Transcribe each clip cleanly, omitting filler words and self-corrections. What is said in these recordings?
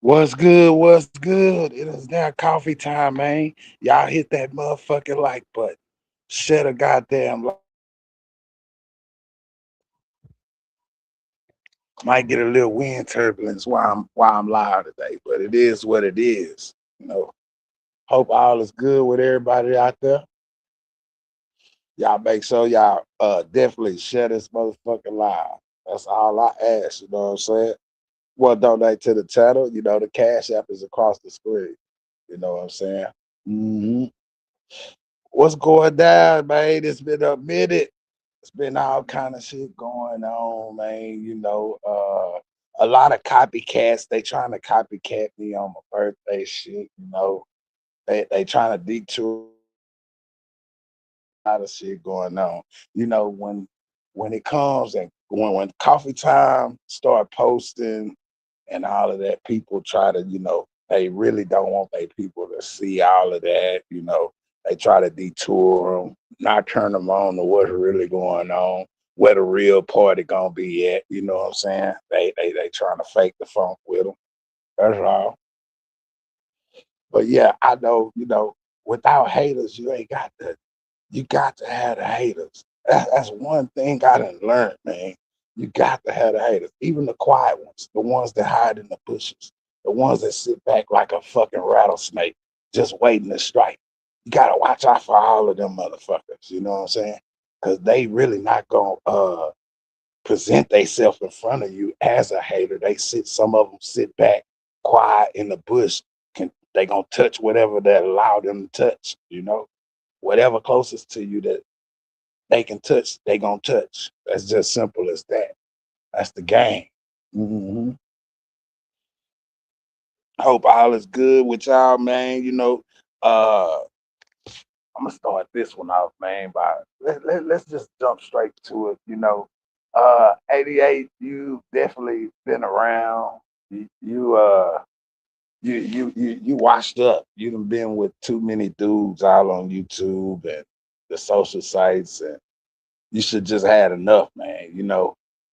What's good? What's good? It is now coffee time, man. Y'all hit that motherfucking like button. Share a goddamn might get a little wind turbulence while I'm live today, but it is what it is. You know, hope all is good with everybody out there. Y'all make sure y'all definitely share this motherfucking live. That's all I ask, you know what I'm saying? Well, donate to the channel, the cash app is across the screen. You know what I'm saying? hmm What's going down, man? It's been a minute. It's been all kind of shit going on, man. A lot of copycats. They trying to copycat me on my birthday shit. They trying to detour a lot of shit going on. When it comes and when coffee time start posting and all of that, people try to, they really don't want their people to see all of that. They try to detour them, not turn them on to what's really going on, where the real party gonna be at. You know what I'm saying? They trying to fake the funk with them. That's all. But yeah, I know. Without haters, you got to have the haters. That's one thing I done learned, man. You got to have the haters, even the quiet ones, the ones that hide in the bushes, the ones that sit back like a fucking rattlesnake, just waiting to strike. You gotta watch out for all of them motherfuckers. You know what I'm saying? Because they really not gonna present themselves in front of you as a hater. Some of them sit back, quiet in the bush. They gonna touch whatever that allow them to touch. Whatever closest to you that they can touch, they gonna touch. That's just simple as that. That's the game. hmm Hope all is good with y'all, man. I'm gonna start this one off, man. Let's just jump straight to it. 88. You definitely been around. You washed up. You done been with too many dudes all on YouTube and the social sites, and you should just had enough, man.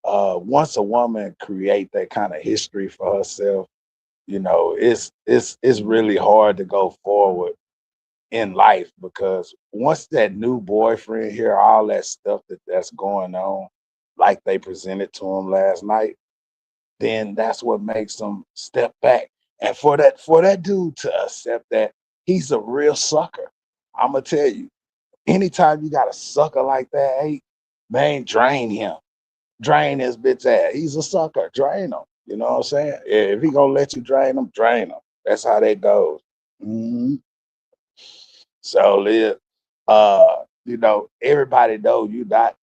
Once a woman create that kind of history for herself, it's really hard to go forward in life because once that new boyfriend hear all that stuff that's going on, like they presented to him last night, then that's what makes them step back. And for that dude to accept that he's a real sucker, I'm gonna tell you, anytime you got a sucker like that, hey, man, drain him. Drain his bitch ass. He's a sucker. Drain him. You know what I'm saying? If he gonna let you drain him, drain him. That's how that goes. Mhm. So live. Everybody know you not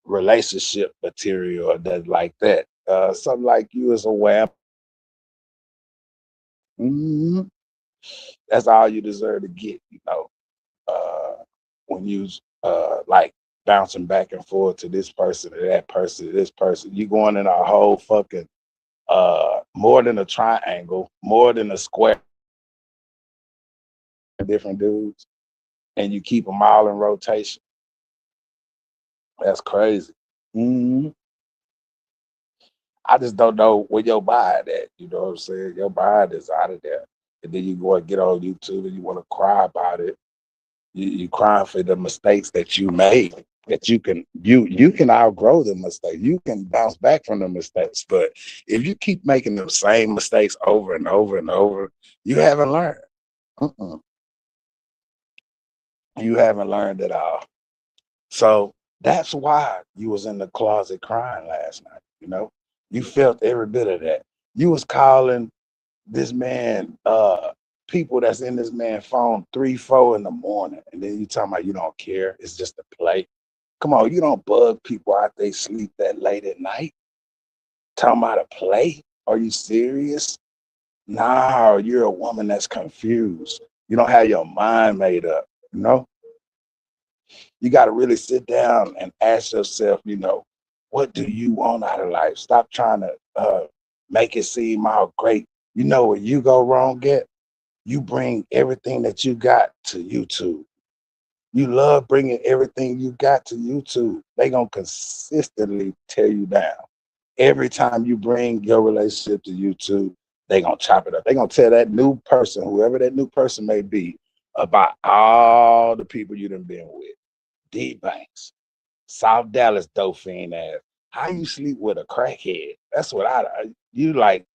relationship material or nothing like that. Something like you is a wham. Mhm. That's all you deserve to get. When you like bouncing back and forth to this person to that person to this person, you going in a whole fucking more than a triangle, more than a square, different dudes, and you keep them all in rotation. That's crazy. hmm I just don't know where your mind at. You know what I'm saying? Your mind is out of there, and then you go and get on YouTube and you want to cry about it. You crying for the mistakes that you made. That you can outgrow the mistakes. You can bounce back from the mistakes. But if you keep making the same mistakes over and over and over, you haven't learned. Mm-mm. You haven't learned at all. So that's why you was in the closet crying last night. You felt every bit of that. You was calling this man, people that's in this man phone 3, 4 in the morning, and then you talking about you don't care. It's just a play. Come on, you don't bug people out they sleep that late at night. Talking about a play? Are you serious? No, you're a woman that's confused. You don't have your mind made up. You know, you got to really sit down and ask yourself, what do you want out of life? Stop trying to make it seem all great. You know where you go wrong at? You bring everything that you got to YouTube. You love bringing everything you got to YouTube. They gonna consistently tear you down. Every time you bring your relationship to YouTube, they gonna chop it up. They gonna tell that new person, whoever that new person may be, about all the people you done been with. D Banks, South Dallas dope fiend ass. How you sleep with a crackhead? That's what you like.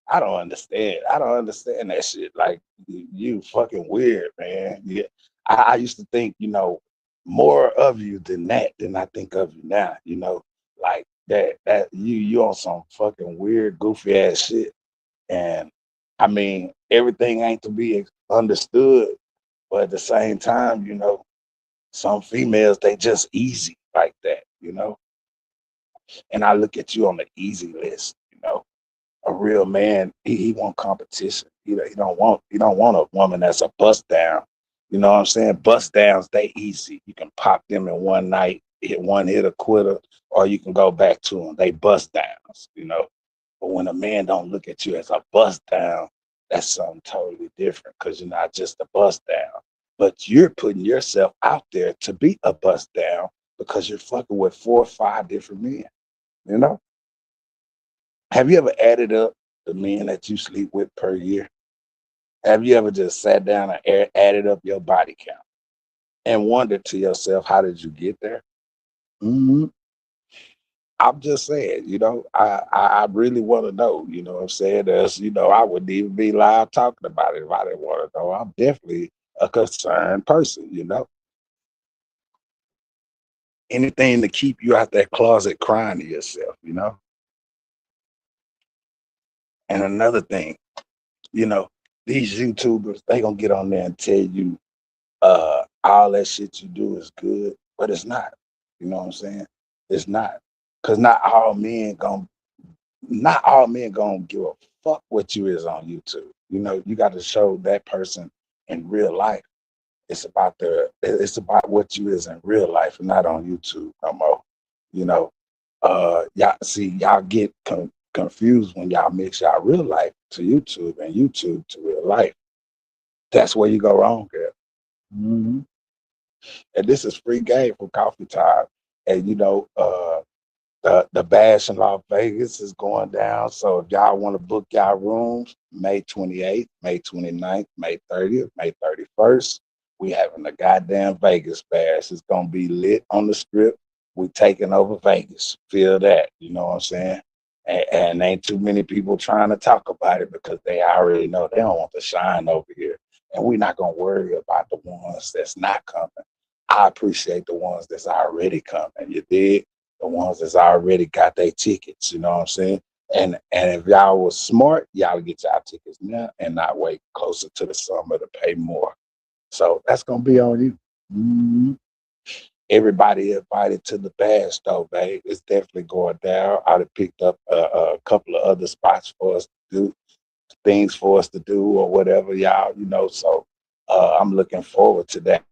I don't understand. I don't understand that shit. Like you fucking weird, man. Yeah. I used to think, more of you than I think of you now, like that you on some fucking weird, goofy ass shit. And I mean, everything ain't to be understood, but at the same time, some females they just easy like that. And I look at you on the easy list. A real man, he want competition. He don't want a woman that's a bust down. You know what I'm saying? Bust downs, they easy. You can pop them in one night, hit one hit a quitter, or you can go back to them. They bust downs. But when a man don't look at you as a bust down, that's something totally different because you're not just a bust down. But you're putting yourself out there to be a bust down because you're fucking with 4 or 5 different men, you know? Have you ever added up the men that you sleep with per year? Have you ever just sat down and added up your body count and wondered to yourself, how did you get there? hmm I'm just saying, I really want to know, you know what I'm saying? I wouldn't even be live talking about it if I didn't want to know. I'm definitely a concerned person. Anything to keep you out that closet crying to yourself. And another thing, you know, these YouTubers, they gonna get on there and tell you all that shit you do is good, but it's not. You know what I'm saying? It's not. Cause not all men gonna give a fuck what you is on YouTube. You got to show that person in real life. It's about what you is in real life and not on YouTube no more. You know, y'all get confused when y'all mix y'all real life to YouTube and YouTube to real life. That's where you go wrong, girl. hmm And this is free game from Coffee Time. And the bash in Las Vegas is going down. So if y'all want to book y'all rooms, May 28th, May 29th, May 30th, May 31st, we having the goddamn Vegas bash. It's gonna be lit on the strip. We taking over Vegas. Feel that, you know what I'm saying? And ain't too many people trying to talk about it because they already know they don't want to shine over here. And we're not gonna worry about the ones that's not coming. I appreciate the ones that's already coming. You dig? The ones that's already got their tickets, you know what I'm saying? And if y'all was smart, y'all get y'all tickets now and not wait closer to the summer to pay more. So that's gonna be on you. Mhm. Everybody invited to the bash though, babe. It's definitely going down. I'd have picked up a couple of other spots for us to do, things for us to do or whatever, y'all. So I'm looking forward to that.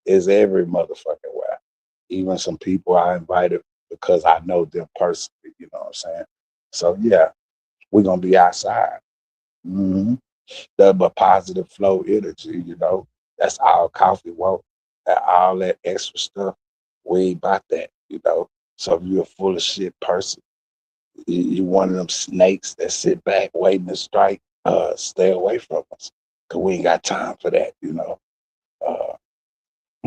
Is every motherfucking way. Even some people I invited because I know them personally, you know what I'm saying? So yeah, we're gonna be outside. hmm But positive flow energy. That's all coffee want. All that extra stuff. We ain't about that. So if you're a full of shit person, you one of them snakes that sit back waiting to strike, stay away from us. Cause we ain't got time for that. Uh,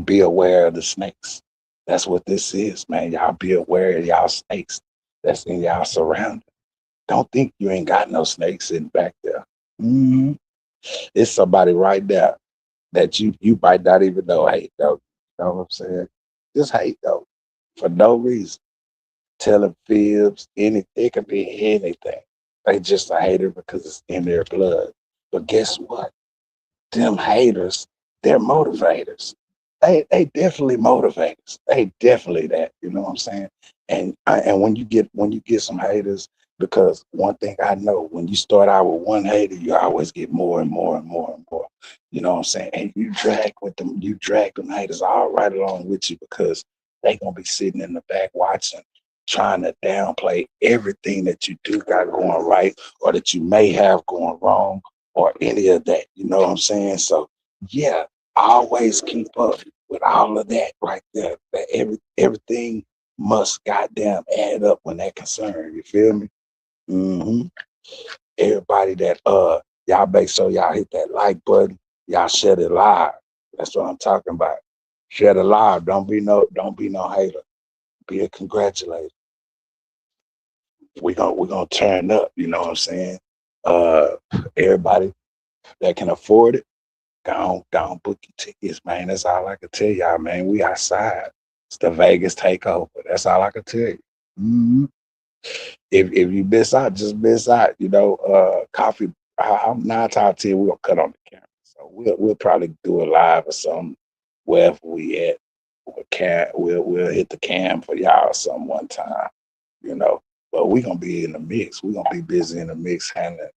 be aware of the snakes. That's what this is, man. Y'all be aware of y'all snakes that's in y'all surrounding. Don't think you ain't got no snakes sitting back there. hmm It's somebody right there that you might not even know hate though. You know what I'm saying? Just hate though, for no reason. Telling fibs, it could be anything. They just a hater because it's in their blood. But guess what? Them haters, they're motivators. They definitely motivators. They definitely that. You know what I'm saying? And when you get some haters, because one thing I know, when you start out with one hater, you always get more and more and more and more. You know what I'm saying? And you drag them haters all right along with you because they gonna be sitting in the back watching, trying to downplay everything that you do got going right or that you may have going wrong or any of that. You know what I'm saying? So yeah, always keep up with all of that right there. That everything must goddamn add up when that concern. You feel me? hmm Everybody that y'all make sure y'all hit that like button. Y'all share it live. That's what I'm talking about. Share the live. Don't be no hater. Be a congratulator. We're gonna turn up, you know what I'm saying? Uh Everybody that can afford it, go on book your tickets, man. That's all I can tell y'all, man. We outside. It's the Vegas takeover. That's all I can tell you. Mhm. If you miss out, just miss out. Coffee. I'm 9 times 10. We're gonna cut on the camera, so we'll probably do a live or something wherever we at. We'll hit the cam for y'all some one time, you know. But we gonna be in the mix. We gonna be busy in the mix handling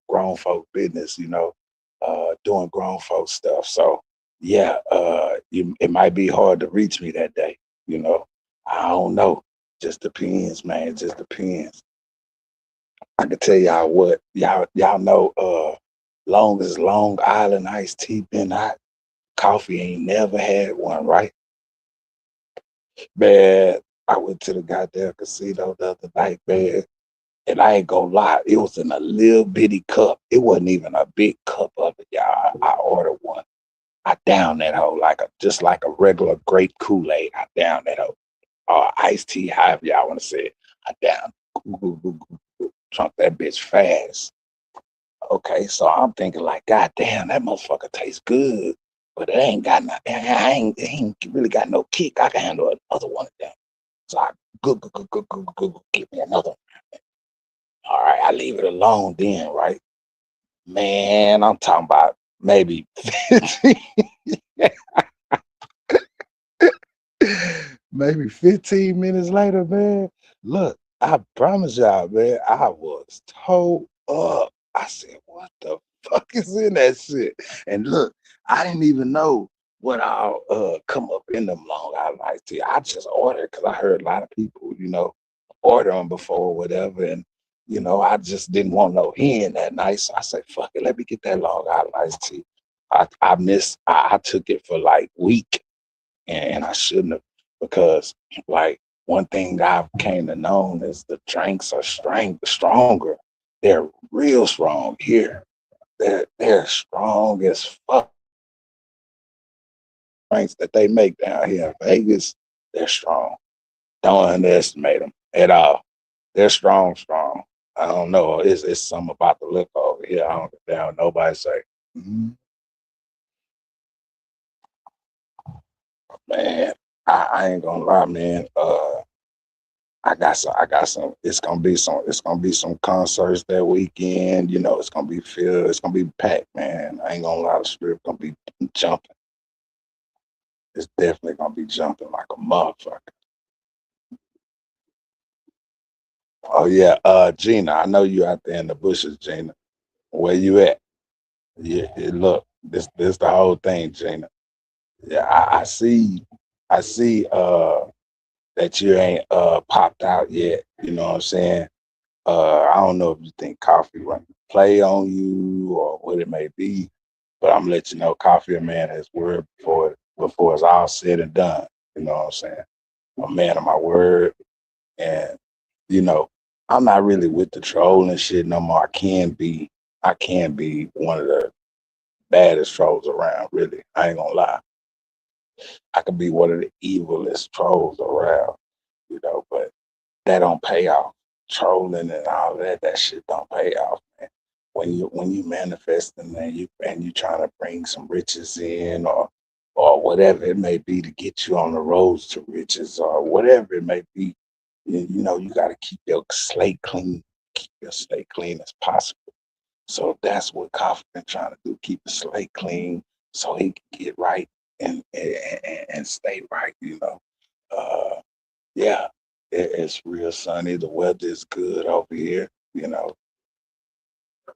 grown folk business, doing grown folk stuff. So yeah, it might be hard to reach me that day, you know. I don't know. Just depends, man. It just depends. I can tell y'all what, y'all know long as Long Island iced tea been hot, coffee ain't never had one, right? Man, I went to the goddamn casino the other night, man. And I ain't gonna lie, it was in a little bitty cup. It wasn't even a big cup of it, y'all. I ordered one. I downed that hoe just like a regular grape Kool-Aid. I downed that hoe. Iced tea, however y'all want to say it. I downed, drunk that bitch fast. Okay, so I'm thinking like, God damn, that motherfucker tastes good, but it ain't got no, it ain't really got no kick. I can handle another one of them. So I give me another one. All right, I leave it alone then, right? Man, I'm talking about maybe 15, maybe 15 minutes later, man. Look, I promise y'all, man, I was towed up. I said, what the fuck is in that shit? And look, I didn't even know what I'll come up in them Long Island iced tea. I just ordered because I heard a lot of people, order them before or whatever. And, I just didn't want no hen that night. So I said, fuck it, let me get that Long Island iced tea. I took it for like week and I shouldn't have because like one thing I've came to know is the drinks are stronger. They're real strong here. They're strong as fuck. Drinks that they make down here in Vegas, they're strong. Don't underestimate them at all. They're strong, strong. I don't know. It's something about the liquor over here. I don't get down. Nobody say, "Mhm, man." I ain't gonna lie, man. I got some. It's gonna be some concerts that weekend. It's gonna be filled. It's gonna be packed, man. I ain't gonna lie. The strip gonna be jumping. It's definitely gonna be jumping like a motherfucker. Oh yeah, Gina. I know you out there in the bushes, Gina. Where you at? Yeah, look, this the whole thing, Gina. Yeah, I see. I see. That you ain't popped out yet. You know what I'm saying? I don't know if you think coffee run play on you or what it may be, but I'm gonna let you know coffee a man has word before it's all said and done. You know what I'm saying? I'm a man of my word, and you know, I'm not really with the trolling shit no more. I can be one of the baddest trolls around, really. I ain't gonna lie. I could be one of the evilest trolls around, but that don't pay off. Trolling and all that shit don't pay off, man. When you manifesting and you trying to bring some riches in or whatever it may be to get you on the roads to riches or whatever it may be, you got to keep your slate clean, keep your slate clean as possible. So that's what Coffee been trying to do, keep the slate clean so he can get right and stay right. Uh, yeah, it's real sunny. The weather is good over here.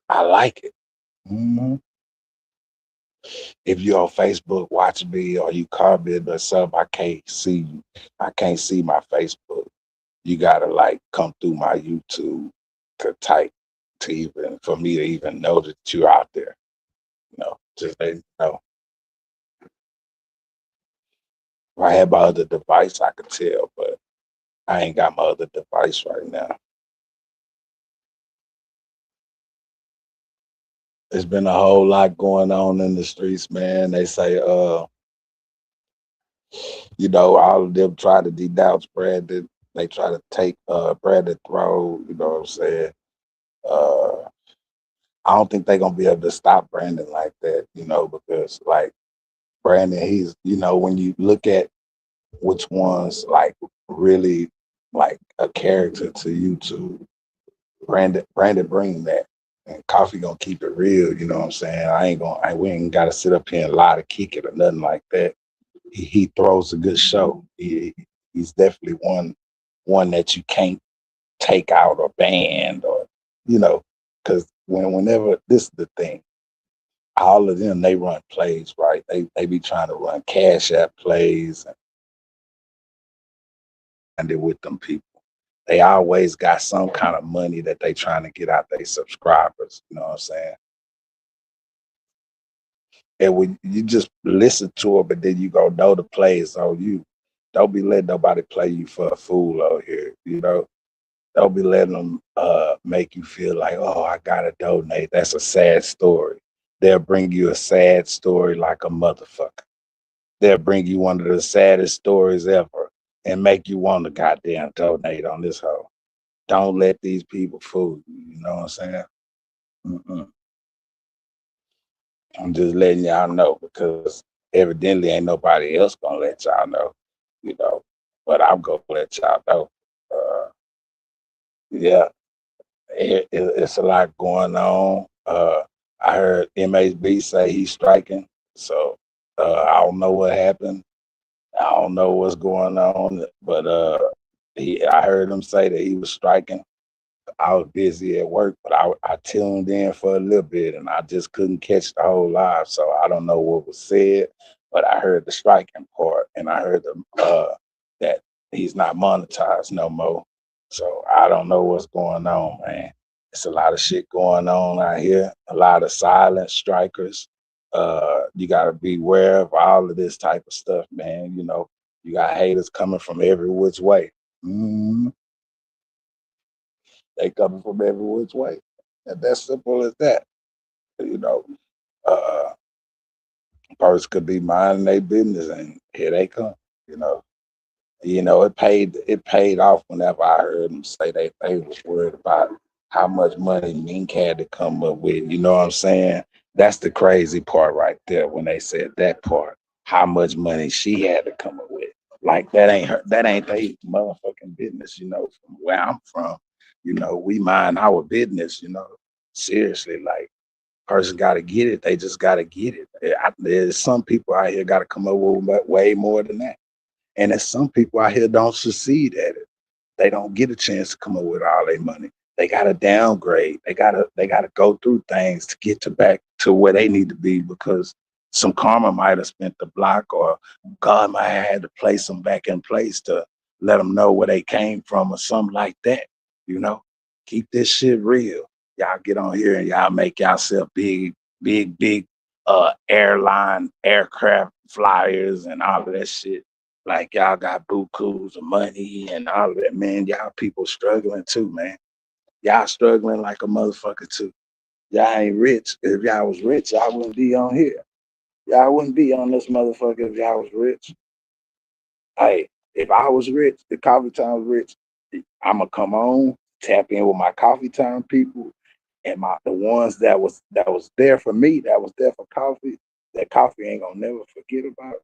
I like it. Mhm. If you're on Facebook, watch me or you comment or something, I can't see you. I can't see my Facebook. You gotta like come through my YouTube to type. to even for me to even know that you're out there. Just let you know. If I had my other device, I could tell, but I ain't got my other device right now. There's been a whole lot going on in the streets, man. They say, all of them try to denounce Brandon. They try to take Brandon Throw, you know what I'm saying? Uh, I don't think they're gonna be able to stop Brandon like that, because like Brandon, he's, when you look at which ones like really like a character to YouTube, Brandon bring that. And Coffee gonna keep it real, you know what I'm saying? We ain't gotta sit up here and lie to kick it or nothing like that. He throws a good show. He's definitely one that you can't take out or ban or, because whenever this is the thing, all of them, they run plays, right? They be trying to run cash app plays and it with them people. They always got some kind of money that they trying to get out their subscribers, you know what I'm saying? And when you just listen to it, but then you go know the plays on you. Don't be letting nobody play you for a fool out here, Don't be letting them make you feel like, oh, I gotta donate. That's a sad story. They'll bring you a sad story like a motherfucker. They'll bring you one of the saddest stories ever and make you want to goddamn donate on this hoe. Don't let these people fool you. You know what I'm saying? Mm-mm. I'm just letting y'all know because evidently ain't nobody else gonna let y'all know, you know. But I'm gonna let y'all know. Yeah, it's a lot going on. I heard MHB say he's striking, so I don't know what happened. I don't know what's going on, but I heard him say that he was striking. I was busy at work, but I tuned in for a little bit and I just couldn't catch the whole live. So I don't know what was said, but I heard the striking part and I heard that he's not monetized no more. So I don't know what's going on, man. It's a lot of shit going on out here, a lot of silent strikers. You got to beware of all of this type of stuff, man. You got haters coming from every which way. Mhm. They coming from every which way. And that's simple as that. You know, uh, person could be minding their business and here they come. You know, it paid off whenever I heard them say they was worried about how much money Mink had to come up with. You know what I'm saying? That's the crazy part right there when they said that part. How much money she had to come up with. Like that ain't they motherfucking business, from where I'm from. We mind our business. Seriously, like person gotta get it. They just gotta get it. There's some people out here gotta come up with way more than that. And there's some people out here don't succeed at it. They don't get a chance to come up with all their money. They gotta downgrade. They gotta go through things to get to back to where they need to be because some karma might have spent the block or God might have had to place them back in place to let them know where they came from or something like that. You know, keep this shit real. Y'all get on here and y'all make yourself big, big, big airline, aircraft flyers and all of that shit like y'all got bukus of money and all of that, man. Y'all people struggling too, man. Y'all struggling like a motherfucker too. Y'all ain't rich. If y'all was rich, y'all wouldn't be on here. Y'all wouldn't be on this motherfucker if y'all was rich. Hey, if I was rich, the Coffee Time was rich, I'ma come on, tap in with my Coffee Time people and the ones that was there for me, that was there for coffee, that coffee ain't gonna never forget about.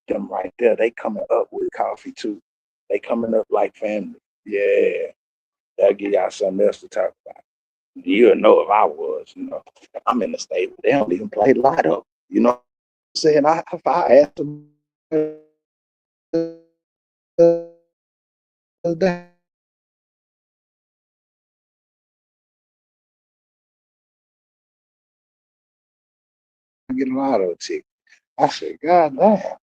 Them right there, they coming up with coffee too. They coming up like family. Yeah, that'll give y'all something else to talk about. You'll know if I was. I'm in the state where they don't even play lotto. You know what I'm saying? If I ask them that, I get a lotto ticket. I said, God damn,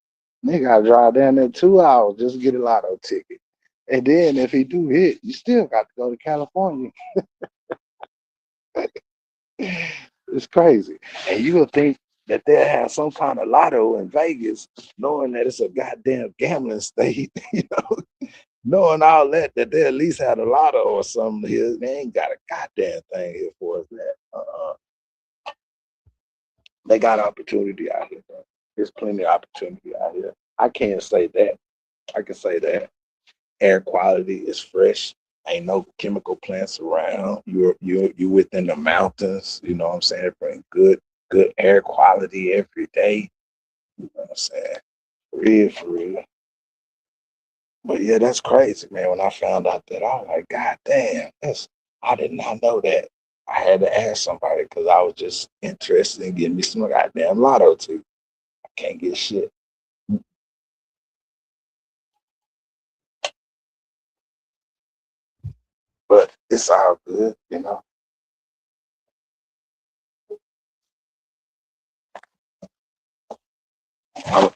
nigga, I drive down there 2 hours just to get a lotto ticket. And then if he do hit, you still got to go to California. It's crazy. And you would think that they'll have some kind of lotto in Vegas, knowing that it's a goddamn gambling state, knowing all that, that they at least had a lotto or something here. They ain't got a goddamn thing here for us that. They got opportunity out here, bro. There's plenty of opportunity out here. I can't say that. I can say that air quality is fresh. Ain't no chemical plants around. You within the mountains. You know what I'm saying? It bring good air quality every day. You know what I'm saying? For real. But yeah, that's crazy, man. When I found out that, I was like, God damn, I did not know that. I had to ask somebody because I was just interested in getting me some goddamn lotto too. I can't get shit. But it's all good.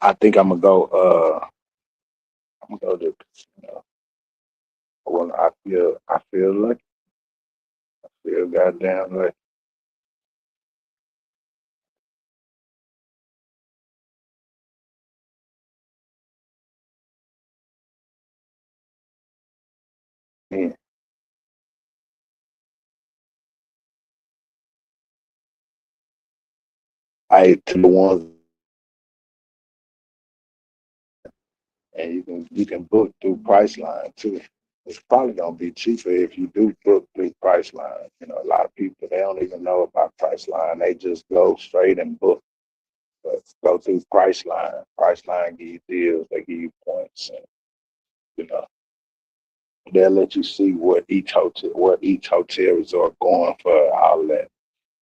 I think I'm gonna go. I'm gonna go to. You know, when I feel lucky. Feel goddamn lucky. Man, I to the ones, and you can book through Priceline too. It's probably gonna be cheaper if you do book through Priceline. A lot of people they don't even know about Priceline. They just go straight and book. But go through Priceline. Priceline give you deals. They give you points, and you know they'll let you see what each hotel resort going for all that.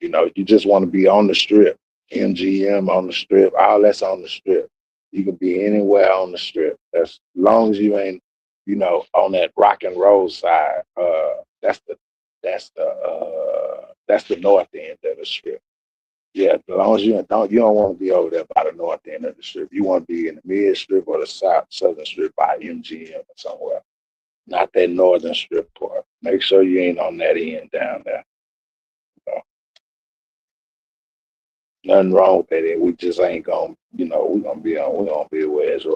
You just want to be on the strip, MGM on the strip, all that's on the strip. You can be anywhere on the strip. As long as you ain't, on that rock and roll side. That's the north end of the strip. Yeah, as long as you don't want to be over there by the north end of the strip. You want to be in the mid strip or the southern strip by MGM or somewhere. Not that northern strip part. Make sure you ain't on that end down there. So, nothing wrong with that. We just ain't gonna, we're gonna be where's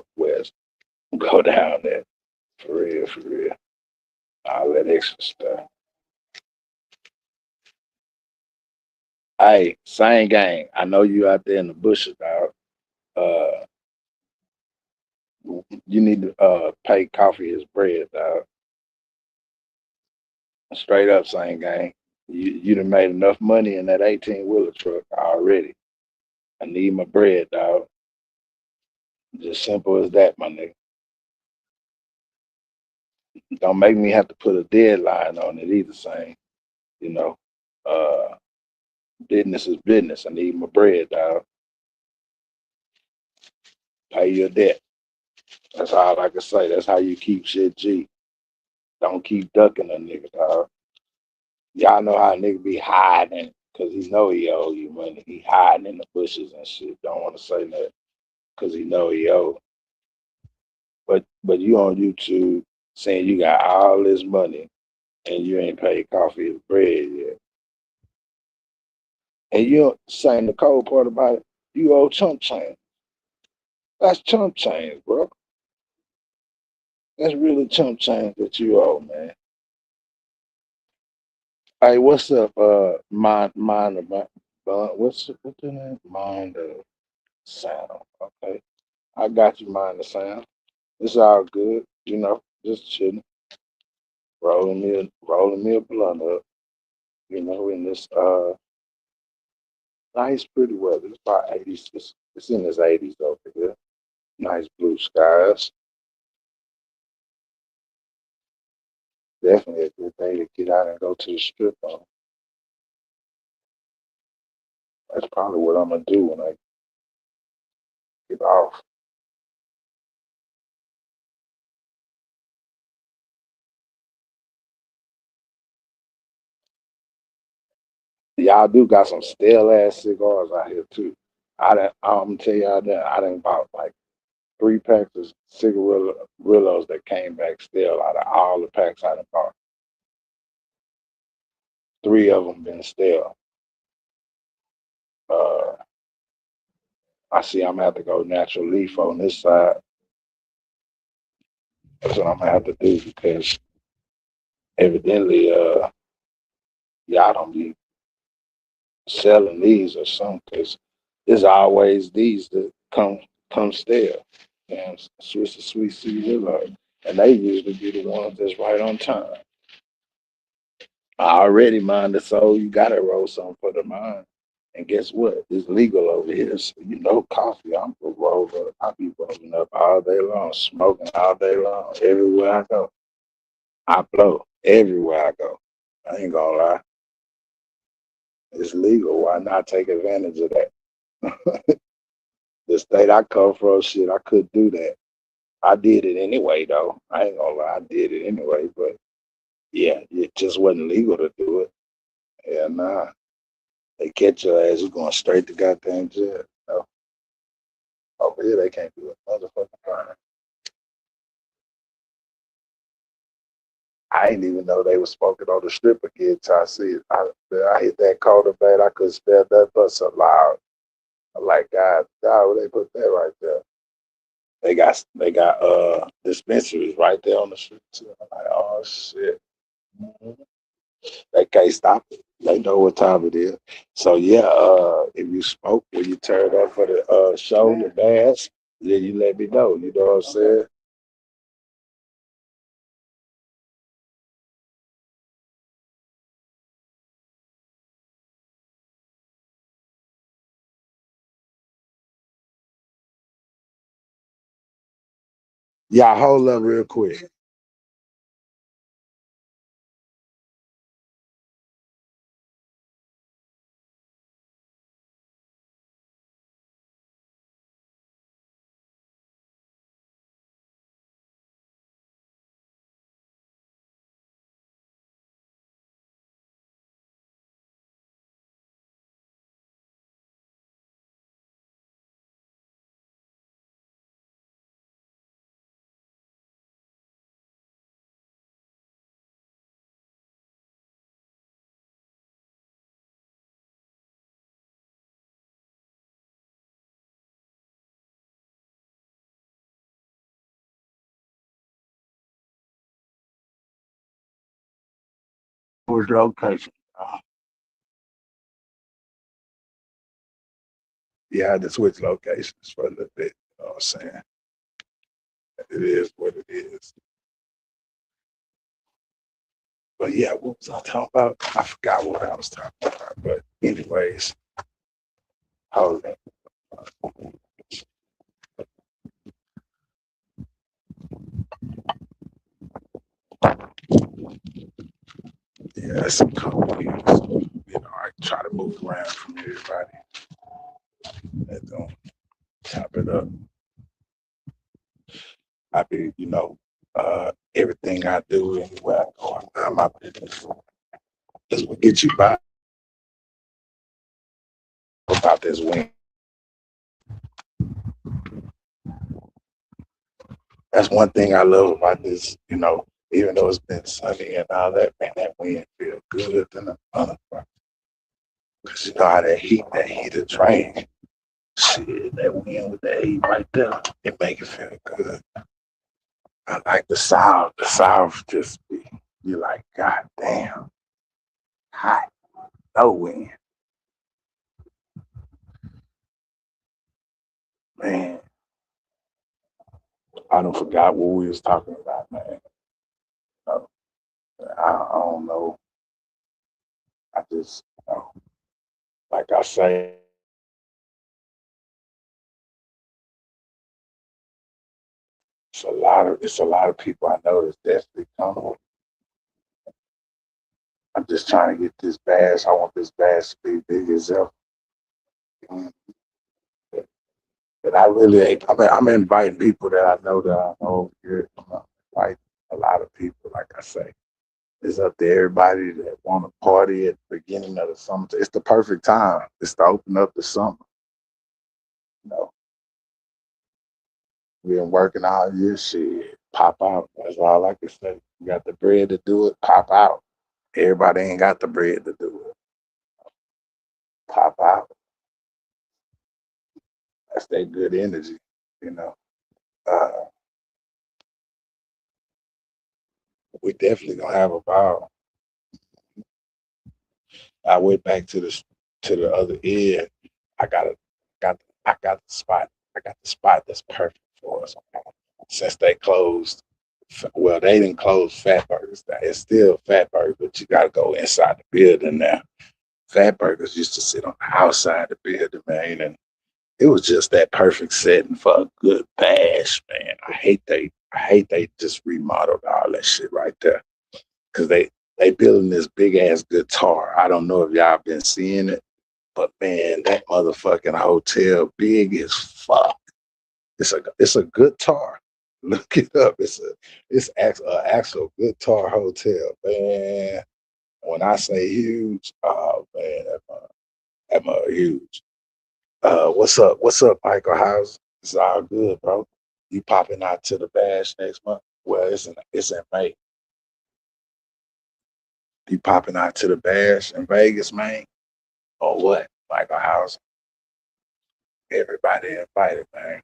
go down there. For real, for real. All that extra stuff. Hey, same gang. I know you out there in the bushes, dog. Uh, you need to pay Coffee his bread, dog. Straight up, same gang. You done made enough money in that 18 wheeler truck already. I need my bread, dog. Just simple as that, my nigga. Don't make me have to put a deadline on it either, same. You know, uh, business is business. I need my bread, dog. Pay your debt. That's all I can say. That's how you keep shit G. Don't keep ducking a nigga, dog. Y'all know how a nigga be hiding because he know he owe you money. He hiding in the bushes and shit. Don't want to say that because he know he owe. But you on YouTube saying you got all this money and you ain't paid Coffee his bread yet. And you saying the cold part about it, you owe chump change. That's chump change, bro. That's really chump change that you owe, man. Hey, what's up? Mind of what's the name? Mind of sound. Okay, I got you. Mind the sound. It's all good. Just chilling, rolling me a blunt up. In this nice, pretty weather. It's about 80s. It's in his 80s over here. Nice blue skies. Definitely a good day to get out and go to the strip on. That's probably what I'm gonna do when I get off. Y'all do got some stale ass cigars out here too. I'm gonna tell y'all that I done bought like 3 packs of cigarillos that came back stale out of all the packs I done bought. Three of them been stale. Uh, I see I'm gonna have to go natural leaf on this side. That's what I'm gonna have to do because evidently, y'all don't be selling these or something. Cause there's always these that come stale. And Swiss the Sweet Caesar, and they usually be the ones that's right on time. I already mind the soul. You gotta roll something for the mind. And guess what? It's legal over here. So you know coffee. I'm a roller. I be rolling up all day long, smoking all day long. Everywhere I go. I blow. Everywhere I go. I ain't gonna lie. It's legal. Why not take advantage of that? The state I come from, shit, I could do that. I did it anyway though. I ain't gonna lie, I did it anyway, but yeah, it just wasn't legal to do it. Yeah, nah. They catch your ass, you going straight to goddamn jail. No. Over here they can't do a motherfucking crime. I didn't even know they was smoking on the strip again till I see it. I hit that corner, man. I couldn't spell nothing but so loud. I'm like, God, they put that right there. They got dispensaries right there on the street too. I'm like, oh shit. Mhm. They can't stop it. They know what time it is. So yeah, if you smoke when you turn up for the show, the dance, then you let me know. You know what I'm saying? Yeah, hold up real quick. Where's the location? Yeah, I had to switch locations for a little bit. You know what I'm saying? It is what it is. But yeah, what was I talking about? I forgot what I was talking about. But anyways, hold on. Yeah, that's some companies. You know, I try to move around from everybody and don't chop it up. I be, everything I do anywhere I go, I'm my business. That's what gets you by about this win. That's one thing I love about this, even though it's been sunny and all that, man, that wind feel good than the other. Because you know how that heat of train. Shit, that wind with that heat right there, it make it feel good. I like the sound. The sound just be, you're like, God damn, hot, no wind. Man, I don't forgot what we was talking about, man. Uh, I don't know. I just, like I say, it's a lot of people I know that's definitely coming. I'm just trying to get this bass. I want this bass to be big as ever. Mm. But I really ain't. I'm inviting people that I know over here. I'm inviting a lot of people. Like I say, it's up to everybody that want to party at the beginning of the summer. It's the perfect time. It's to open up the summer. You know, we've been working all year. Shit, pop out. That's all I can say. You got the bread to do it. Pop out. Everybody ain't got the bread to do it. Pop out. That's that good energy, you know. Uh, we definitely gonna have a ball. I went back to the other end. I got a got I got the spot. I got the spot that's perfect for us. Since they closed, well, they didn't close Fat Burgers. It's still Fat Burgers, but you got to go inside the building now. Fat Burgers used to sit on the outside the building, man, and it was just that perfect setting for a good bash, man. I hate they just remodeled all that shit right there because they building this big ass guitar. I don't know if y'all been seeing it, but man, that motherfucking hotel big as fuck. It's a guitar. Look it up. It's actual guitar hotel, man. When I say huge, oh man, that mother huge. What's up? What's up, Michael House? It's all good, bro. You popping out to the bash next month? Well, it's in May. You popping out to the bash in Vegas, man? Or what? Michael House? Everybody invited, man.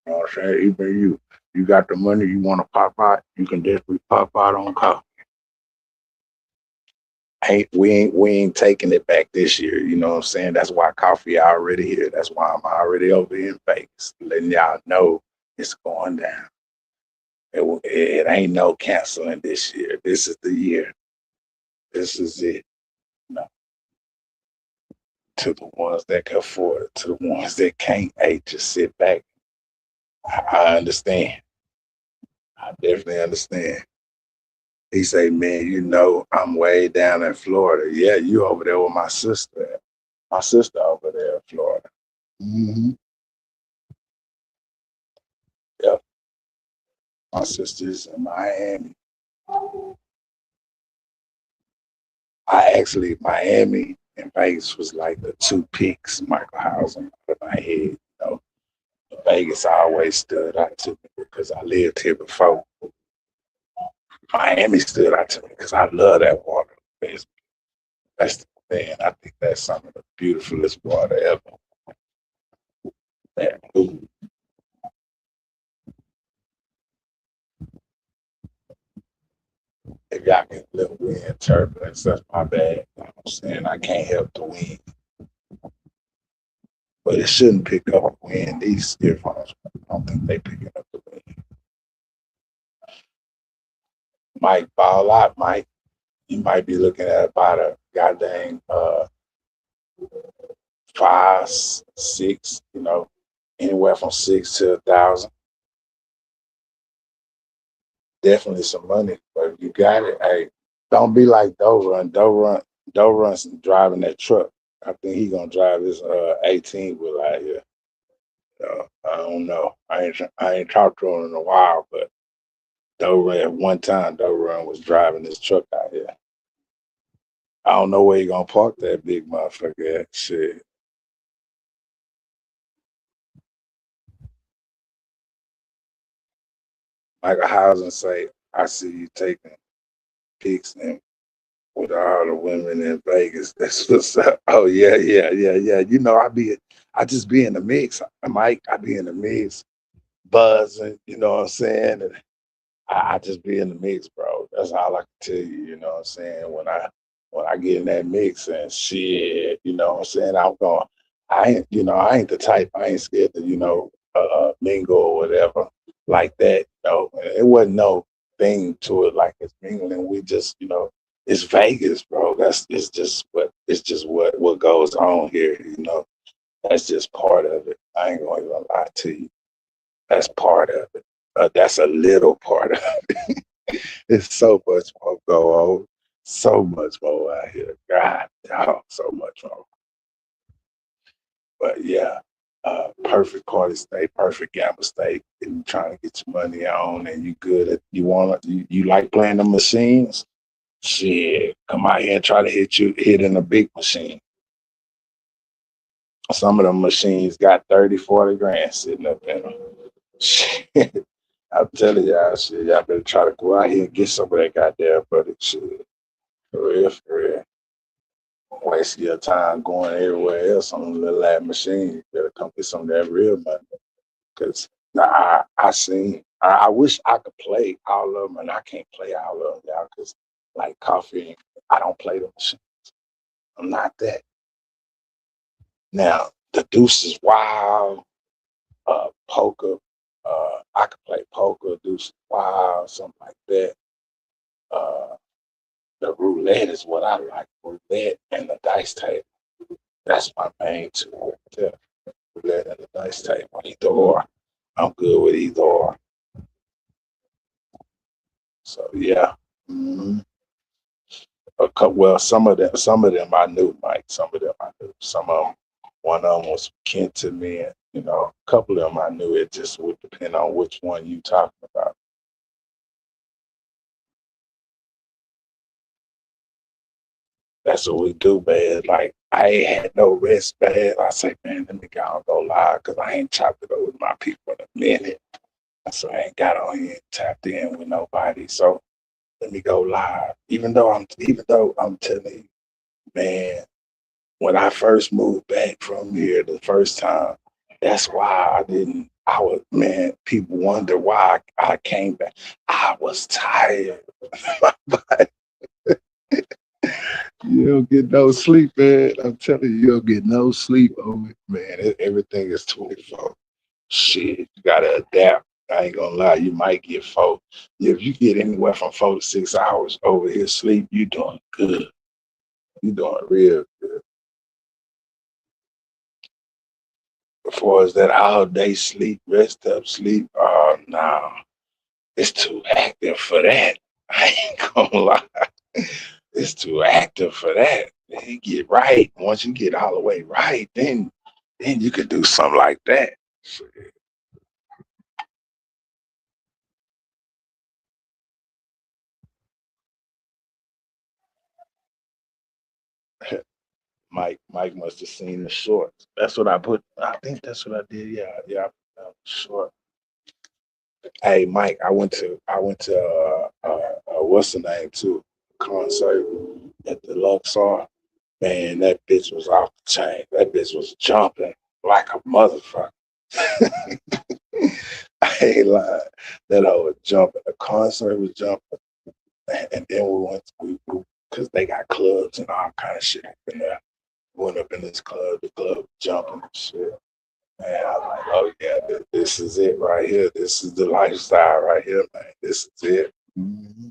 You know what I'm saying? Even you got the money, you want to pop out, you can definitely pop out on coffee. We ain't taking it back this year. You know what I'm saying? That's why coffee already here. That's why I'm already over in Vegas, letting y'all know it's going down. It ain't no canceling this year. This is the year. This is it. No, to the ones that can afford it, to the ones that can't, hey, just sit back. I understand. I definitely understand. He say, man, you know, I'm way down in Florida. Yeah, you over there with my sister. My sister over there in Florida. Hmm. Yep, my sister's in Miami. I actually, Miami and Vegas was like the two peaks, Michael Housen, in my head. You know, Vegas always stood out to me because I lived here before. Miami stood out to me because I love that water. That's the thing. I think that's some of the beautifulest water ever. That blue. If y'all get a little wind turbulence, that's my bad. You know what I'm saying? I can't help the wind, but it shouldn't pick up the wind. These earphones, I don't think they picking up the wind. Mike, ball out, Mike. You might be looking at about a goddamn 5, 6, you know, anywhere from 6 to 1,000. Definitely some money, but if you got it, hey, don't be like Doe Run. Doe Run's driving that truck. I think he gonna drive his 18 wheel out here. I don't know. I ain't talked to him in a while, but Doe Run at one time Doe Run was driving his truck out here. I don't know where he gonna park that big motherfucker at. Shit. Michael Housen say, I see you taking pics and with all the women in Vegas. That's what's up. Oh yeah, yeah, yeah, yeah. You know, I just be in the mix. Mike, I be in the mix, buzzing, you know what I'm saying? And I just be in the mix, bro. That's all I can tell you, you know what I'm saying? When I get in that mix and shit, you know what I'm saying? I ain't the type, I ain't scared to, mingle or whatever like that. It wasn't no thing to it like it's mingling. We just, it's Vegas, bro. It's just what goes on here, you know. That's just part of it. I ain't gonna even lie to you. That's part of it. That's a little part of it. It's so much more go on. So much more out here. God, dog, so much more. But yeah, perfect party state, perfect gamble state. If you're trying to get your money on and you good at you like playing the machines, shit, come out here and try to hit in a big machine. Some of them machines got 30, 40 grand sitting up in them. Shit. I'm telling y'all, shit, y'all better try to go out here and get some of that goddamn footage. Shit. For real, for real. Waste your time going everywhere else on the little ass machine. You better come get some of that real money. Cause I wish I could play all of them, and I can't play all of them, y'all. Cause like coffee, I don't play the machine. I'm not that. Now the deuce is wild. Poker. I could play poker, deuce is wild, something like that. Uh, the roulette is what I like. Roulette and the dice table. That's my main two. Right there. Roulette and the dice table. Either or. I'm good with either or. So yeah. Mm-hmm. Well, some of them I knew, Mike. Some of them I knew. Some of them, one of them was kin to me, and a couple of them I knew. It just would depend on which one you talking about. That's what we do, man. Like I ain't had no rest, man. I say, man, let me go live because I ain't chopped it over with my people in a minute. So I ain't got on here and tapped in with nobody. So let me go live. Even though I'm telling you, man, when I first moved back from here the first time, that's why man, people wonder why I came back. I was tired. My body. You don't get no sleep, man. I'm telling you, don't get no sleep over it, man. Everything is 24. Shit, you gotta adapt. I ain't gonna lie, you might get 4. If you get anywhere from 4 to 6 hours over here sleep, you doing good. You doing real good. As far as that all day sleep, rest up, sleep, oh no. It's too active for that. I ain't gonna lie. It's too active for that. You get right. Once you get all the way right, then you could do something like that. Mike must have seen the shorts. That's what I put. I think that's what I did. Yeah, yeah. Short. Hey, Mike, I went to what's the name too? Concert at the Luxor. Man, that bitch was off the chain. That bitch was jumping like a motherfucker. I ain't lying. That hoe was jumping. The concert was jumping, and then because they got clubs and all kind of shit up in there. Went up in this club, the club jumping and shit. Man, I was like, oh yeah, this is it right here. This is the lifestyle right here, man. This is it. Mm-hmm.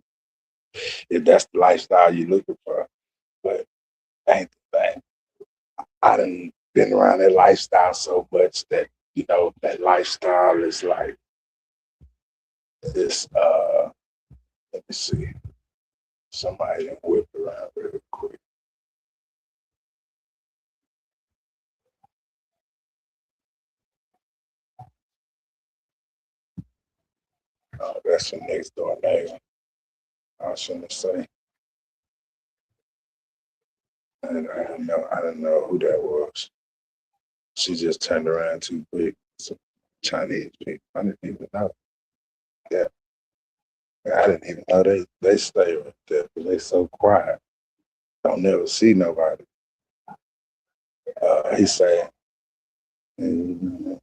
If that's the lifestyle you're looking for, but ain't the thing. I done been around that lifestyle so much that that lifestyle is like this. Let me see. Somebody done whip around really quick. Oh, that's the next door neighbor. I shouldn't say. I didn't know who that was. She just turned around too quick. Some Chinese people. I didn't even know. Yeah, I didn't even know they stay right there. They so quiet. Don't never see nobody. He said, mm,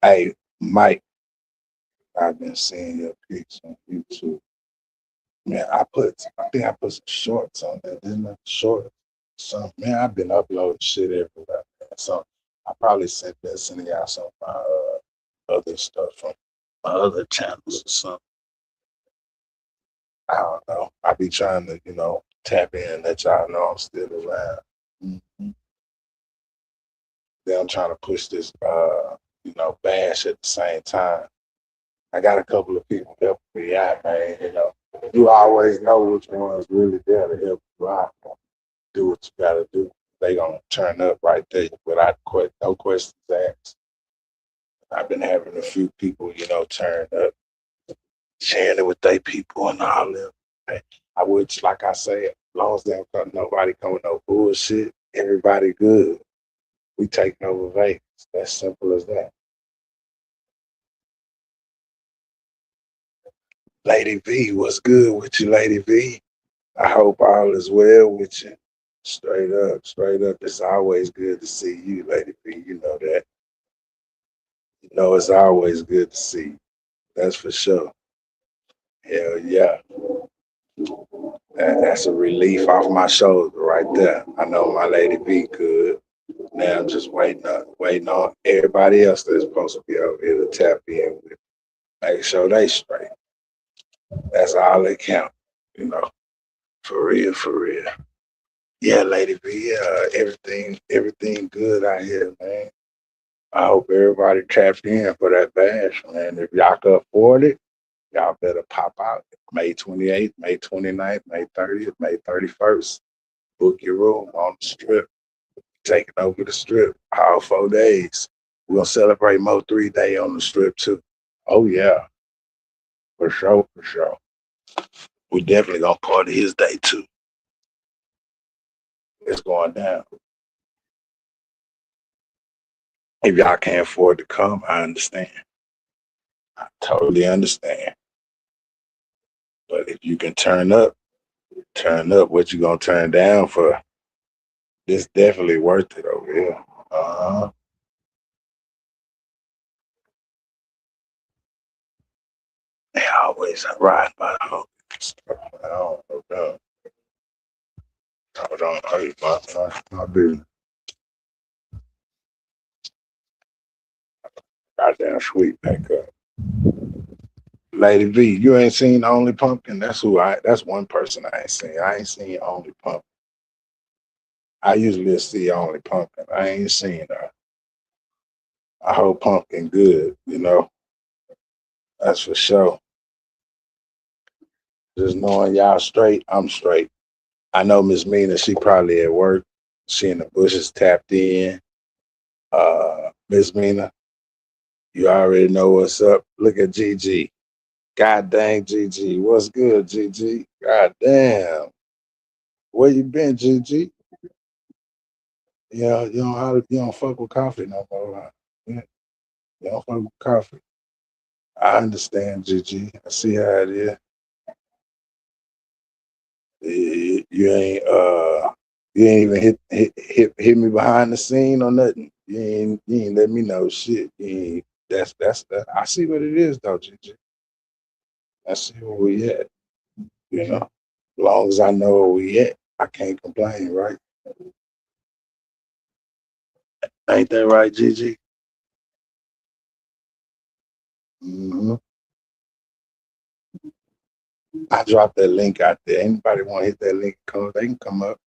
"Hey, Mike, I've been seeing your pics on YouTube. Man, I think I put some shorts on there, didn't I? Shorts. So man, I've been uploading shit everywhere. Man. So I probably sending y'all some of my other stuff from my other channels or something. I don't know. I be trying to, tap in and let y'all know I'm still around. Mhm. Then I'm trying to push this, bash at the same time. I got a couple of people helping me out, man. You always know which one's really there to help you out. Do what you gotta do. They gonna turn up right there without no questions asked. I've been having a few people, turn up, sharing it with their people and all them. I would, like I said, as long as they don't nobody come with no bullshit, everybody good. We taking over Vegas. That's simple as that. Lady V, what's good with you, Lady V? I hope all is well with you. Straight up, straight up. It's always good to see you, Lady B. You know that. You know it's always good to see you. That's for sure. Hell yeah. That's a relief off my shoulder right there. I know my Lady B good. Now I'm just waiting on everybody else that's supposed to be over here to tap in with. Make sure they straight. That's all that count. You know, for real, for real. Yeah, Lady B. Everything good out here, man. I hope everybody tapped in for that bash, man. If y'all can afford it, y'all better pop out. May 28th, May 29th, May 30th, May 31st. Book your room on the strip. Taking over the strip all 4 days. We're gonna celebrate Mo 3 Day on the strip too. Oh yeah, for sure, for sure. We definitely gonna party his day too. It's going down. If y'all can't afford to come, I understand. I totally understand. But if you can turn up, turn up. What you gonna turn down for? It's definitely worth it over here. Uh-huh. They always ride by the hook. I don't know. Hold on, hey, my business. Goddamn sweet back up. Lady V, you ain't seen Only Pumpkin? That's one person I ain't seen. I ain't seen Only Pumpkin. I usually see Only Pumpkin. I ain't seen her. I hope Pumpkin good, you know. That's for sure. Just knowing y'all straight, I'm straight. I know Miss Mina, she probably at work. She in the bushes tapped in. Miss Mina, you already know what's up. Look at Gigi. God dang Gigi. What's good, Gigi? God damn. Where you been, Gigi? Yeah, you don't fuck with coffee no more. Huh? Yeah, you don't fuck with coffee. I understand, Gigi. I see how it is. You ain't even hit me behind the scene or nothing. You ain't let me know shit. You ain't, that's that. I see what it is though, Gigi. I see where we at. You know, as long as I know where we at, I can't complain, right? Ain't that right, Gigi? Hmm. I dropped that link out there. Anybody want to hit that link? Come, they can come up.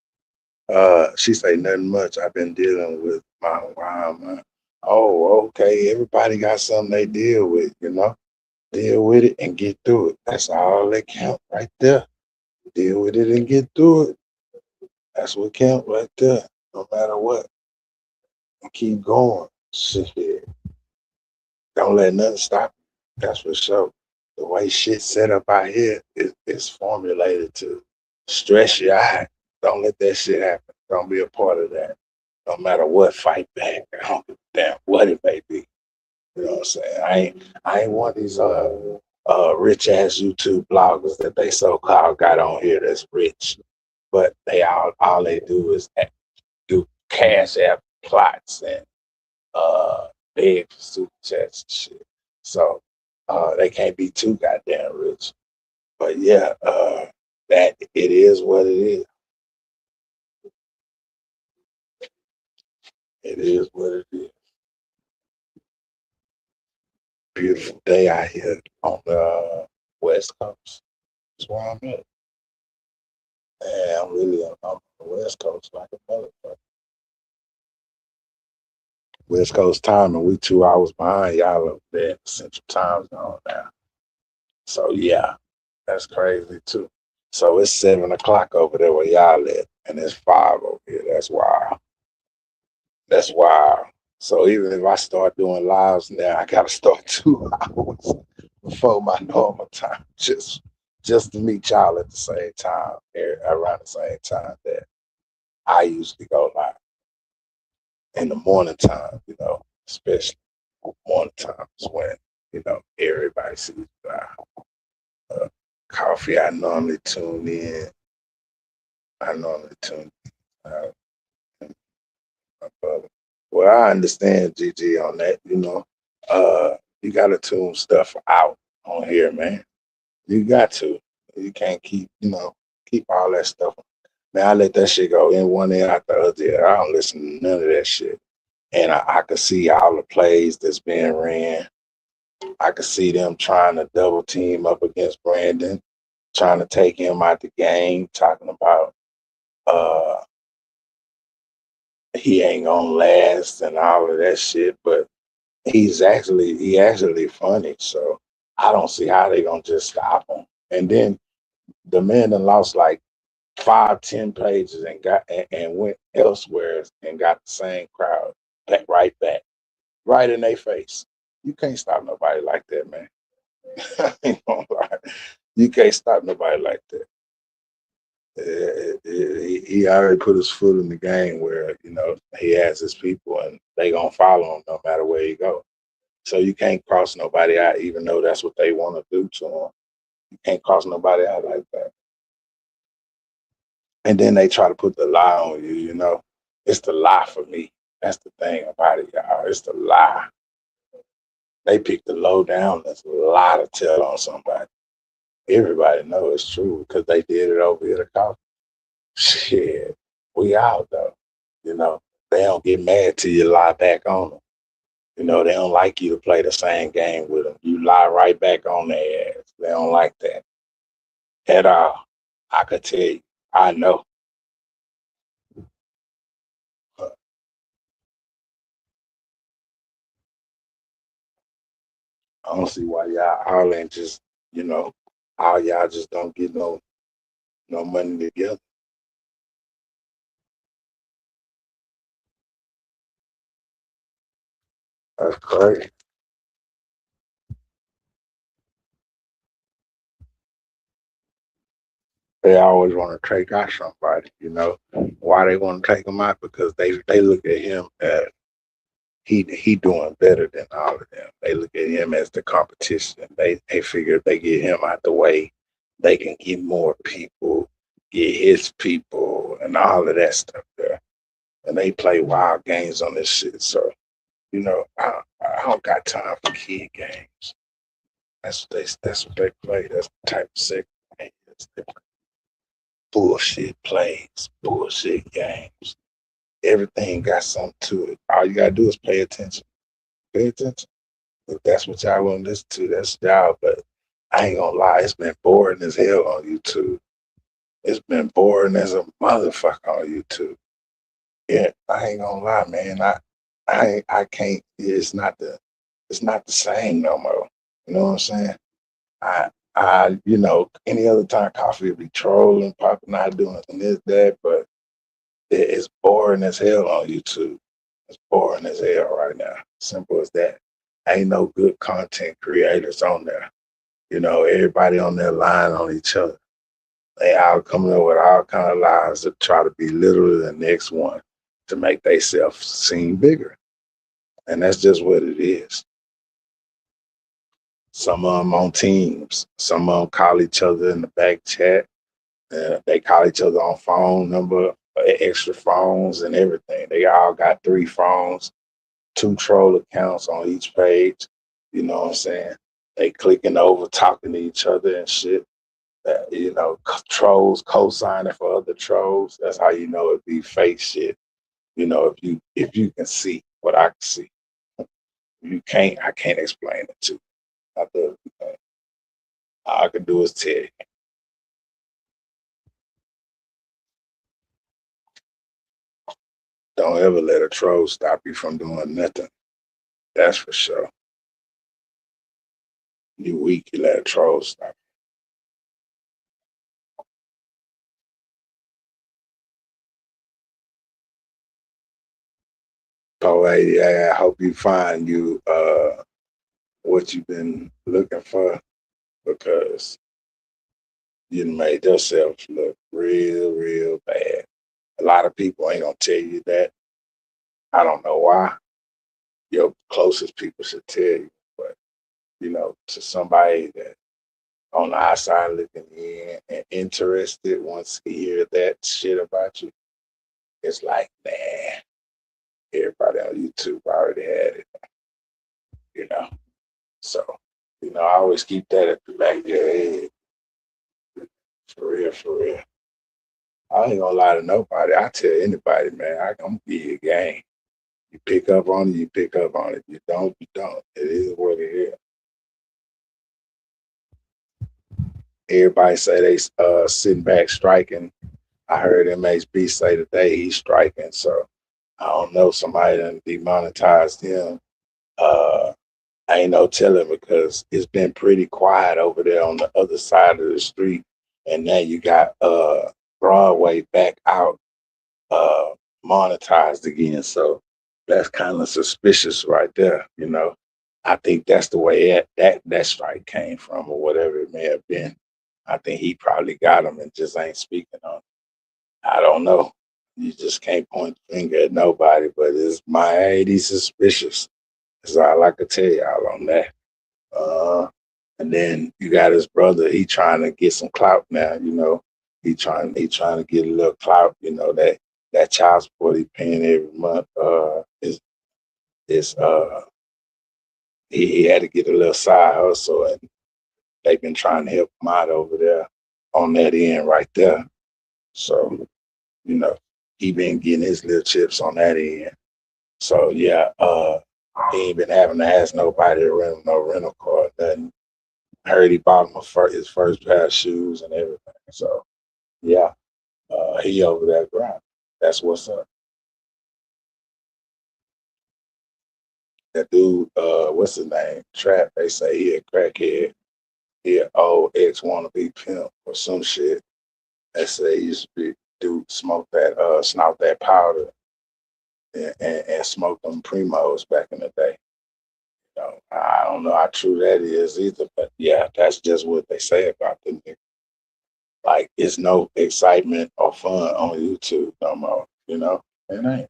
She say nothing much. I've been dealing with my wow, man. Oh, okay. Everybody got something they deal with, you know. Deal with it and get through it. That's all that count right there. Deal with it and get through it. That's what count right there. No matter what. And keep going. Shit. Don't let nothing stop you. That's for sure. The way shit set up out here is formulated to stress you out. Don't let that shit happen. Don't be a part of that. No matter what, fight back. I don't give a damn what it may be. You know what I'm saying? I ain't one of these rich ass YouTube bloggers that they so called got on here that's rich. But all they do is do cash app plots and beg for super chats and shit. So they can't be too goddamn rich. But yeah, that it is what it is. It is what it is. Beautiful day out here on the West Coast. That's where I'm at. Yeah, I'm really on the West Coast like a motherfucker. West Coast time, and we 2 hours behind y'all up there in the Central Time Zone now. So yeah, that's crazy too. So it's 7 o'clock over there where y'all at, and it's 5 over here. That's wild. That's wild. So even if I start doing lives now, I gotta start 2 hours before my normal time, just to meet y'all at the same time, around the same time that I usually go live in the morning time. You know, especially morning time is when everybody sees live. Uh, Coffee, I normally tune in I normally tune out. My brother. Well, I understand GG on that. You gotta tune stuff out on here, man. You got to. You can't keep all that stuff. Man, I let that shit go in one ear out the other ear. I don't listen to none of that shit. And I could see all the plays that's being ran. I could see them trying to double team up against Brandon, trying to take him out the game, talking about uh he ain't gonna last and all of that shit. But he actually funny. So I don't see how they gonna just stop him. And then the man that lost like 5, 10 pages and went elsewhere and got the same crowd back, right in their face. You can't stop nobody like that, man. I ain't gonna lie. You can't stop nobody like that. He already put his foot in the game where he has his people and they gonna follow him no matter where he go. So you can't cross nobody out, even though that's what they want to do to him. You can't cross nobody out like that. And then they try to put the lie on you. It's the lie for me. That's the thing about it, y'all. It's the lie. They pick the low down. That's a lie to tell on somebody. Everybody know it's true because they did it over here to coffee. Shit, we out though. You know, they don't get mad till you lie back on them. They don't like you to play the same game with them. You lie right back on their ass. They don't like that at all. I could tell you. I know. I don't see why y'all all ain't just, you know, all y'all just don't get no money together. That's crazy. They always want to take out somebody. Why they want to take him out? Because they look at him as he doing better than all of them. They look at him as the competition. They figure if they get him out the way, they can get more people, get his people, and all of that stuff there. And they play wild games on this shit. So I don't got time for kid games. That's what they play. That's the type of sick games. They play bullshit plays, bullshit games. Everything got something to it. All you gotta do is pay attention. Pay attention. If that's what y'all want to listen to, that's y'all. But I ain't gonna lie, it's been boring as hell on YouTube. It's been boring as a motherfucker on YouTube. Yeah, I ain't gonna lie, man. I can't. It's not the same no more. You know what I'm saying? Any other time coffee would be trolling, popping out, doing this, that, but it's boring as hell on YouTube. It's boring as hell right now. Simple as that. Ain't no good content creators on there. Everybody on there lying on each other. They all coming up with all kind of lies to try to be literally the next one to make themselves seem bigger. And that's just what it is. Some of them on teams. Some of them call each other in the back chat. They call each other on phone number, extra phones and everything. They all got 3 phones, 2 troll accounts on each page. You know what I'm saying? They clicking over, talking to each other and shit. Trolls co-signing for other trolls. That's how you know it be fake shit. If you can see what I can see. You can't, I can't explain it to you. All I can do is tell you. Don't ever let a troll stop you from doing nothing. That's for sure. You weak, you let a troll stop. Oh, hey, yeah, I hope you find you what you've been looking for because you made yourself look real, real bad. A lot of people ain't gonna tell you that. I don't know why. Your closest people should tell you, but to somebody that on the outside looking in and interested once he hear that shit about you, it's like, man, everybody on YouTube already had it, you know. So, I always keep that at the back of your head. For real, for real. I ain't gonna lie to nobody. I tell anybody, man, I'm give you a game. You pick up on it, you pick up on it. You don't, you don't. It is what it is. Everybody say they sitting back striking. I heard MHB say today he's striking. So I don't know. Somebody done demonetized him. I ain't no telling because it's been pretty quiet over there on the other side of the street. And now you got Broadway back out uh monetized again. So that's kind of suspicious right there. I think that's the way that strike came from or whatever it may have been. I think he probably got him and just ain't speaking on it. I don't know. You just can't point the finger at nobody, but it's mighty suspicious. That's all I could tell y'all on that. Uh, and then you got his brother. He trying to get some clout now. He trying to get a little clout. That child support he paying every month. Is he had to get a little side hustle, and they've been trying to help him out over there on that end right there. So you know he been getting his little chips on that end. So yeah, he ain't been having to ask nobody to rent him no rental car. Nothing. I heard he bought him his first pair of shoes and everything. So yeah, he over there grind. That's what's up. That dude, what's his name? Trap. They say he a crackhead. He an old ex wannabe pimp or some shit. They say he used to be dude smoke that snout that powder and smoke them primos back in the day. I don't know how true that is either, but yeah, that's just what they say about them. Like it's no excitement or fun on YouTube no more. It ain't.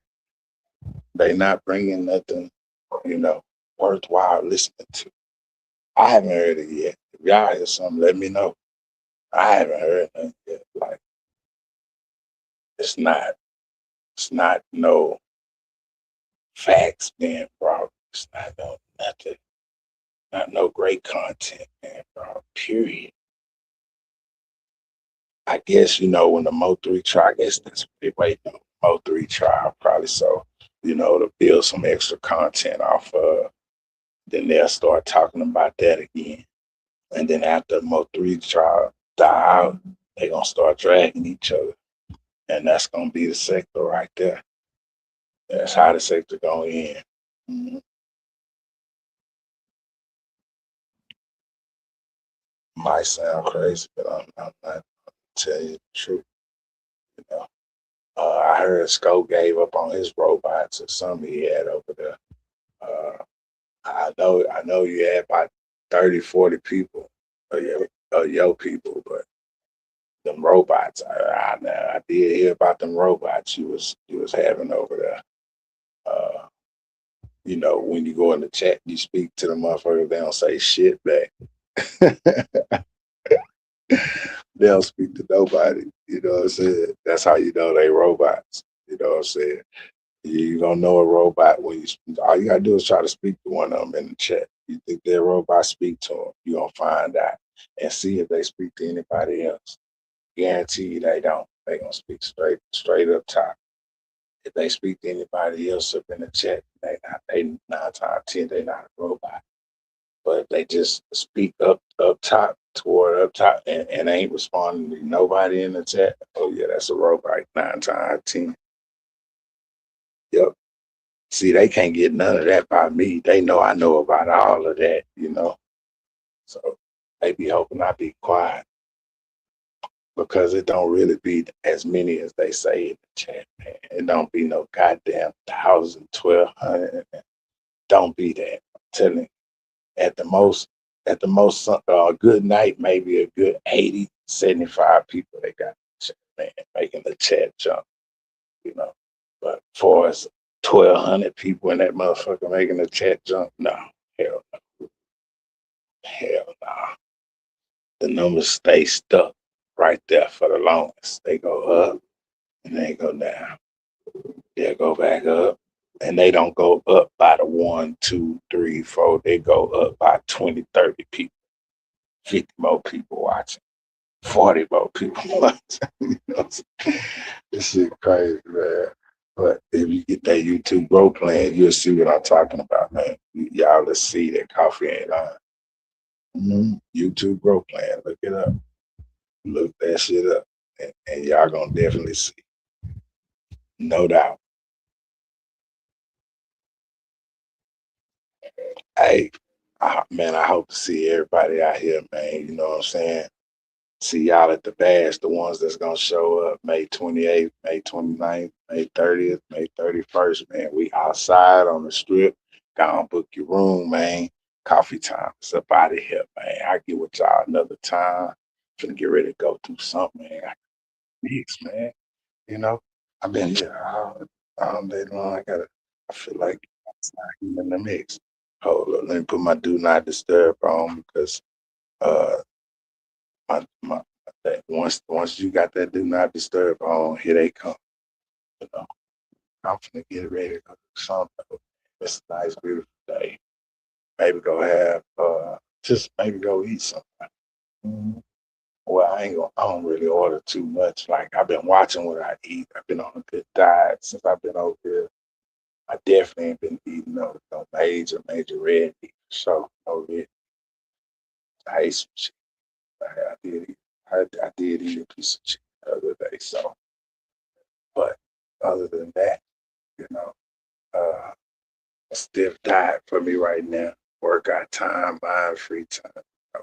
They not bringing nothing, you know, worthwhile listening to. I haven't heard it yet. If y'all hear something, let me know. I haven't heard nothing yet. Like it's not, it's not no facts being brought. It's not no nothing, not no great content being brought. Period. I guess when the Mo3 trial, I guess that's what they waiting on. Mo3 trial probably so, to build some extra content off of. Then they'll start talking about that again. And then after Mo3 trial die out, they're gonna start dragging each other. And that's gonna be the sector right there. That's how the sector gonna end. Mhm. Might sound crazy, but I'm not telling you the truth. You know. I heard Scope gave up on his robots or something he had over there. Uh, I know you had about 30, 40 people, your people, but them robots, I did hear about them robots you was having over there. Uh, when you go in the chat, you speak to the motherfuckers, they don't say shit back. They don't speak to nobody. You know what I'm saying? That's how you know they robots. You know what I'm saying? You gonna know a robot when all you gotta do is try to speak to one of them in the chat. You think they're a robot, speak to them. You gonna find out and see if they speak to anybody else. Guarantee you they don't. They gonna speak straight up top. If they speak to anybody else up in the chat, they 9 times 10 they not a robot. But if they just speak up top toward up top and ain't responding to nobody in the chat, oh yeah, that's a robot 9 times 10. Yep. See, they can't get none of that by me. They know I know about all of that. So they be hoping I be quiet because it don't really be as many as they say in the chat, man. It don't be no goddamn 1,000, 1,200. Don't be that. I'm telling you. At the most, good night, maybe a good 80, 75 people they got in the chat, man, making the chat jump, you know. But for us 1,200 people in that motherfucker making the chat jump, no, hell no, hell no. the numbers stay stuck right there for the longest. They go up and they go down. They'll go back up. And they don't go up by the 1, 2, 3, 4. They go up by 20, 30 people, 50 more people watching, 40 more people watching. You know, this shit crazy, man. But if you get that YouTube Bro plan, you'll see what I'm talking about, man. Y'all, let's see that coffee ain't on. YouTube Bro plan, look it up. Look that shit up. And y'all gonna definitely see. No doubt. Hey, man, I hope to see everybody out here, man. You know what I'm saying? See y'all at the bash, the ones that's gonna show up May 28th, May 29th, May 30th, May 31st, man. We outside on the strip. Go and book your room, man. Coffee time. It's up out of here, man. I get with y'all another time. Finna get ready to go do something, man. I mix, man. You know, I've been here all day long. I feel like I'm in the mix. Hold on, let me put my do not disturb on because uh my once you got that do not disturb on, here they come. You know, I'm finna get ready to go do something. It's a nice, beautiful day. Maybe go have just maybe go eat something. Mhm. Well, I don't really order too much. Like I've been watching what I eat. I've been on a good diet since I've been over here. I definitely ain't been eating no major red meat. So no red. I ate some chicken. I did eat. I did eat a piece of chicken the other day. So, but other than that, you know, uh, a stiff diet for me right now. Workout time, mind free time. You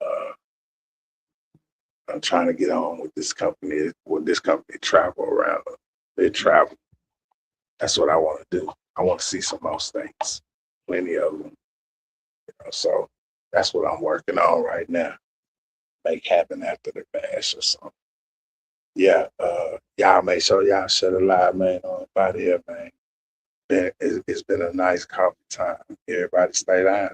know. I'm trying to get on with this company. With this company, travel around. They travel. That's what I want to do. I want to see some more states, plenty of them. You know, so that's what I'm working on right now. Make happen after the bash or something. Yeah, y'all make sure y'all shut a live, man, on about here, man. It's been a nice coffee time. Everybody stay down.